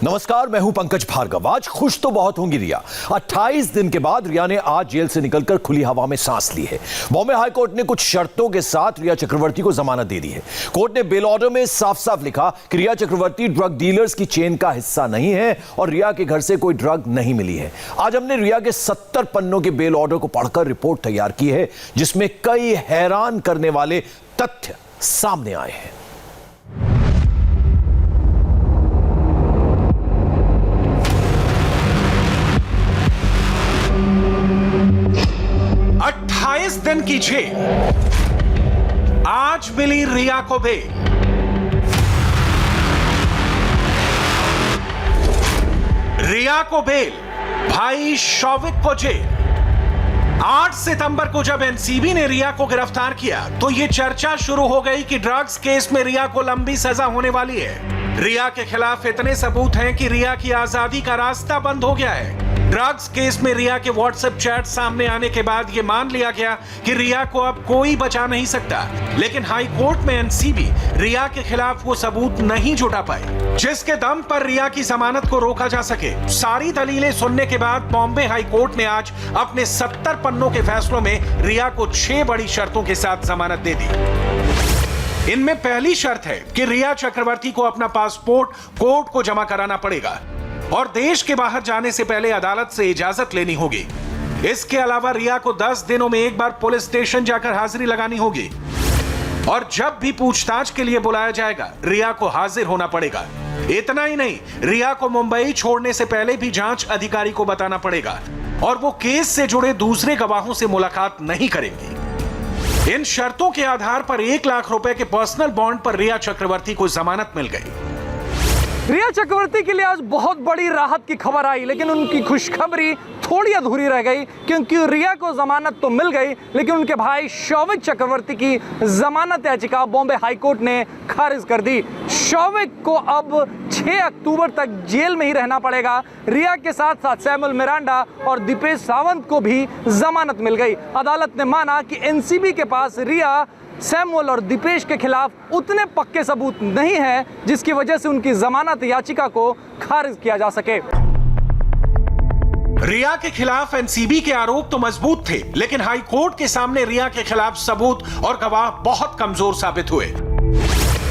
नमस्कार, मैं हूं पंकज भार्गव। आज खुश तो बहुत होंगी रिया। 28 दिन के बाद रिया ने आज जेल से निकलकर खुली हवा में सांस ली है। बॉम्बे हाई कोर्ट ने कुछ शर्तों के साथ रिया चक्रवर्ती को जमानत दे दी है। कोर्ट ने बेल ऑर्डर में साफ साफ लिखा कि रिया चक्रवर्ती ड्रग डीलर्स की चेन का हिस्सा नहीं है और रिया के घर से कोई ड्रग नहीं मिली है। आज हमने रिया के 70 पन्नों के बेल ऑर्डर को पढ़कर रिपोर्ट तैयार की है, जिसमें कई हैरान करने वाले तथ्य सामने आए हैं। दिन की जेल, आज मिली रिया को बेल। रिया को बेल, भाई शौविक को जेल। 8 सितंबर को जब एनसीबी ने रिया को गिरफ्तार किया तो यह चर्चा शुरू हो गई कि ड्रग्स केस में रिया को लंबी सजा होने वाली है। रिया के खिलाफ इतने सबूत हैं कि रिया की आजादी का रास्ता बंद हो गया है। ड्रग्स केस में रिया के व्हाट्सएप चैट सामने आने के बाद यह मान लिया गया कि रिया को अब कोई बचा नहीं सकता, लेकिन हाई कोर्ट में एनसीबी रिया के खिलाफ वो सबूत नहीं जुटा पाई जिसके दम पर रिया की जमानत को रोका जा सके। सारी दलीलें सुनने के बाद बॉम्बे हाई कोर्ट ने आज अपने 70 पन्नों के फैसलों में रिया को 6 बड़ी शर्तों के साथ जमानत दे दी। इनमें पहली शर्त है कि रिया चक्रवर्ती को अपना पासपोर्ट कोर्ट को जमा कराना पड़ेगा और देश के बाहर जाने से पहले अदालत से इजाजत लेनी होगी। इसके अलावा रिया को 10 दिनों में एक बार पुलिस स्टेशन जाकर हाजिरी लगानी होगी और जब भी पूछताछ के लिए बुलाया जाएगा रिया को हाजिर होना पड़ेगा। इतना ही नहीं, रिया को मुंबई छोड़ने से पहले भी जांच अधिकारी को बताना पड़ेगा और वो केस से जुड़े दूसरे गवाहों से मुलाकात नहीं करेंगी। इन शर्तों के आधार पर 1 लाख रुपए के पर्सनल बॉन्ड पर रिया चक्रवर्ती को जमानत मिल गई। रिया चक्रवर्ती के लिए आज बहुत बड़ी राहत की खबर आई, लेकिन उनकी खुशखबरी थोड़ी अधूरी रह गई, क्योंकि रिया को जमानत तो मिल गई लेकिन उनके भाई शौविक चक्रवर्ती की जमानत याचिका बॉम्बे हाई कोर्ट ने खारिज कर दी। शौविक को अब 6 अक्टूबर तक जेल में ही रहना पड़ेगा। रिया के साथ साथ सैमुअल मिरांडा और दीपेश सावंत को भी जमानत मिल गई। अदालत ने माना कि एनसीबी के पास रिया, सैमुअल और दीपेश के खिलाफ उतने पक्के सबूत नहीं हैं जिसकी वजह से उनकी जमानत याचिका को खारिज किया जा सके। रिया के खिलाफ एनसीबी के आरोप तो मजबूत थे, लेकिन हाई कोर्ट के सामने रिया के खिलाफ सबूत और गवाह बहुत कमजोर साबित हुए।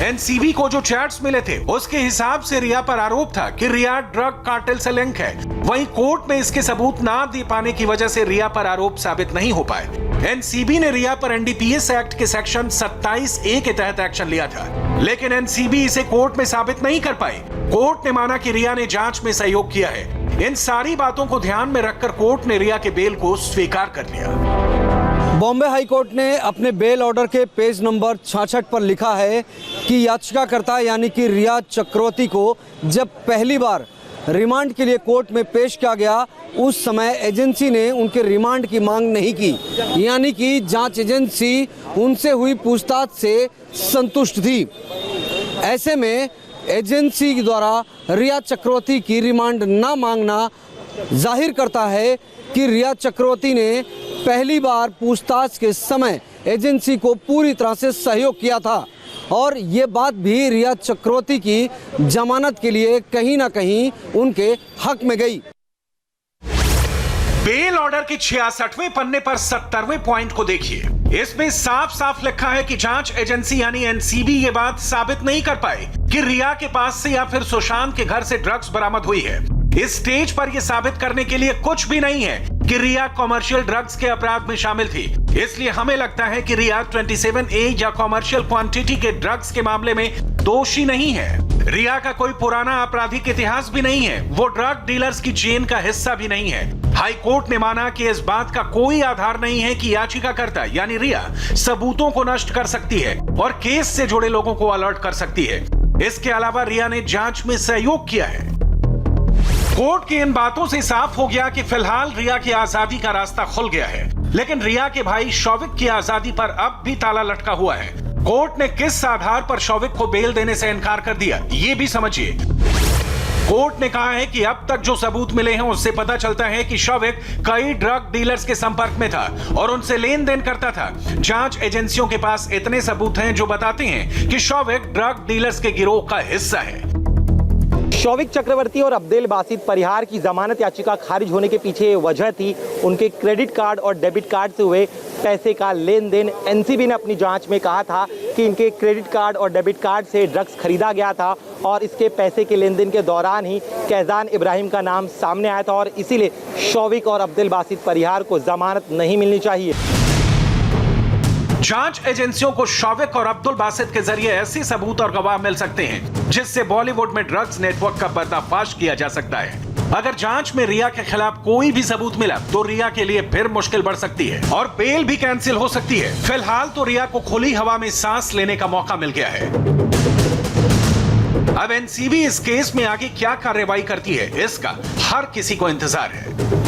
एनसीबी को जो चैट्स मिले थे उसके हिसाब से रिया पर आरोप था कि रिया ड्रग कार्टेल से लिंक है। वहीं कोर्ट में इसके सबूत ना दे पाने की वजह से रिया पर आरोप साबित नहीं हो पाए। एनसीबी ने रिया पर एनडीपीएस एक्ट के सेक्शन 27A के तहत एक्शन लिया था, लेकिन एनसीबी इसे कोर्ट में साबित नहीं कर पाई। कोर्ट ने माना कि रिया ने जांच में सहयोग किया है। इन सारी बातों को ध्यान में रखकर कोर्ट ने रिया के बेल को स्वीकार कर लिया। बॉम्बे हाई कोर्ट ने अपने बेल ऑर्डर के पेज नंबर 66 पर लिखा है कि याचिकाकर्ता यानी कि रिया चक्रवर्ती को जब पहली बार रिमांड के लिए कोर्ट में पेश किया गया उस समय एजेंसी ने उनके रिमांड की मांग नहीं की, यानी कि जांच एजेंसी उनसे हुई पूछताछ से संतुष्ट थी। ऐसे में एजेंसी द्वारा रिया चक्रवर्ती की रिमांड न मांगना जाहिर करता है कि रिया चक्रवर्ती ने पहली बार पूछताछ के समय एजेंसी को पूरी तरह से सहयोग किया था और ये बात भी रिया चक्रवर्ती की जमानत के लिए कहीं ना कहीं उनके हक में गई। बेल ऑर्डर के 66वें पन्ने पर 70वें पॉइंट को देखिए। इसमें साफ साफ लिखा है कि जांच एजेंसी यानी एनसीबी ये बात साबित नहीं कर पाई कि रिया के पास से या फिर सुशांत के घर से ड्रग्स बरामद हुई है। इस स्टेज पर यह साबित करने के लिए कुछ भी नहीं है कि रिया कॉमर्शियल ड्रग्स के अपराध में शामिल थी। इसलिए हमें लगता है कि रिया 27A या कॉमर्शियल क्वांटिटी के ड्रग्स के मामले में दोषी नहीं है। रिया का कोई पुराना आपराधिक इतिहास भी नहीं है, वो ड्रग डीलर्स की चेन का हिस्सा भी नहीं है। हाई कोर्ट ने माना कि इस बात का कोई आधार नहीं है कि याचिकाकर्ता यानी रिया सबूतों को नष्ट कर सकती है और केस से जुड़े लोगों को अलर्ट कर सकती है। इसके अलावा रिया ने जांच में सहयोग किया है। कोर्ट की इन बातों से साफ हो गया कि फिलहाल रिया की आजादी का रास्ता खुल गया है, लेकिन रिया के भाई शौविक की आजादी पर अब भी ताला लटका हुआ है। कोर्ट ने किस आधार पर शौविक को बेल देने से इनकार कर दिया, ये भी समझिए। कोर्ट ने कहा है कि अब तक जो सबूत मिले हैं उससे पता चलता है कि शौविक कई ड्रग डीलर्स के संपर्क में था और उनसे लेन देन करता था। जांच एजेंसियों के पास इतने सबूत हैं जो बताते हैं कि शौविक ड्रग डीलर्स के गिरोह का हिस्सा है। शौविक चक्रवर्ती और अब्देल बासित परिहार की जमानत याचिका खारिज होने के पीछे वजह थी उनके क्रेडिट कार्ड और डेबिट कार्ड से हुए पैसे का लेन देन। एनसीबी ने अपनी जांच में कहा था कि इनके क्रेडिट कार्ड और डेबिट कार्ड से ड्रग्स खरीदा गया था और इसके पैसे के लेन देन के दौरान ही कैजान इब्राहिम का नाम सामने आया था और इसीलिए शौविक और अब्देल बासित परिहार को जमानत नहीं मिलनी चाहिए। जांच एजेंसियों को शौविक और अब्दुल बासित के जरिए ऐसे सबूत और गवाह मिल सकते हैं जिससे बॉलीवुड में ड्रग्स नेटवर्क का पर्दाफाश किया जा सकता है। अगर जांच में रिया के खिलाफ कोई भी सबूत मिला तो रिया के लिए फिर मुश्किल बढ़ सकती है और बेल भी कैंसिल हो सकती है। फिलहाल तो रिया को खुली हवा में सांस लेने का मौका मिल गया है। अब एनसीबी इस केस में आगे क्या कार्रवाई करती है, इसका हर किसी को इंतजार है।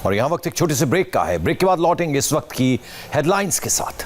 और यहां वक्त एक छोटे से ब्रेक का है। ब्रेक के बाद लौटेंगे इस वक्त की हेडलाइंस के साथ।